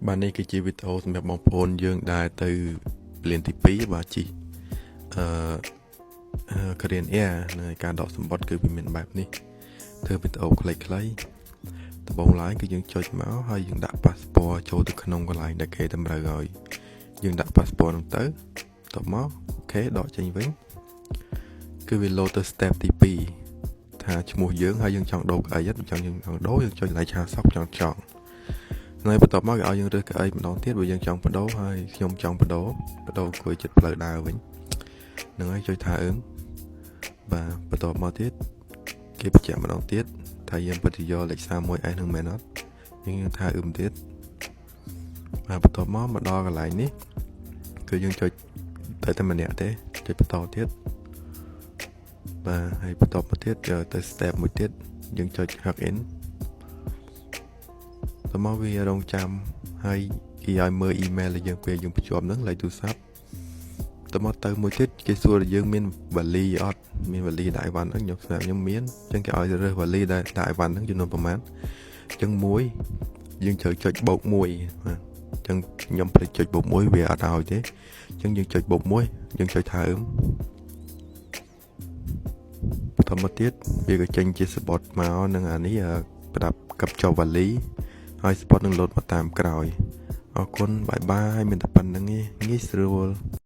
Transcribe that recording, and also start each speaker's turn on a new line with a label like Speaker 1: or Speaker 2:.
Speaker 1: បាទនេះគឺជាវីដេអូសម្រាប់បងប្អូនយើងដែលទៅរៀនទី2បាទជីKorean Air នៅការដកសំបុត្រគឺវាមានបែបនេះធ្វើវីដេអូខ្លីៗដំបូងឡើយគឺយើងចុចមកហើយយើងដាក់ passport ចូលទៅក្នុងកន្លែងដែលគេតម្រូវឲ្យយើងដាក់ passport ហ្នឹងទៅតមកអូខេដកចេញវិញគឺវា load ទៅ step ទី2ថាឈ្មោះយើងហើយយើងចង់ដូរកៅអីយើងចង់ដូរយើងចុច like ឆាសក់ចង់នៅបន្ទាប់មកគេឲ្យយើងរើសកៅអីម្ដងទៀតបើយើងចង់បដូរហើយខ្ញុំចង់បដូរគួយចិត្តផ្លូវដើរវិញហ្នឹងហើយចុចថាបាទបន្ទាប់មកទៀតគេបញ្ជាក់ម្ដងទៀតថាយើងពិតជាយកលេខ31Sនឹងមែនអត់យើងថាទៀតបាទបន្ទាប់មកដល់កន្លែងនេះគឺយើងចុចទៅតែម្នាក់ទេចុចបន្តទៀតបាទហើយបន្ទាប់មកទៀតទៅ step មួយទៀតយើងចុច log in តមកវារងចាំហើយគេឲ្យមើល email ដែលយើងពេលយើងបញ្ជាប់នឹងលេខទូរស័ព្ទតមកទៅមួយទៀតគេសួរថាយើងមានវ៉ាលីអត់មានវ៉ាលីដាក់អីវ៉ាន់ហ្នឹងខ្ញុំមានអញ្ចឹងគេឲ្យរើសវ៉ាលីដែលដាក់អីវ៉ាន់ហ្នឹងចំនួនប្រហែលអញ្ចឹងមួយយើងត្រូវចុចបូក1បាទអញ្ចឹងខ្ញុំភ្លេចចុចបូក1វាអត់ឲ្យទេអញ្ចឹងយើងចុចបូក1យើងចុចថាបន្តមកទៀតវាក៏ចេញជាសបត់មកនឹងអានេះប្រដាប់កັບចុះវ៉ាលីហើយស្ពតនឹងលោតមកតាមក្រោយអរគុណបាយបាយមានតែប៉ុណ្្នឹងងាយស្រួល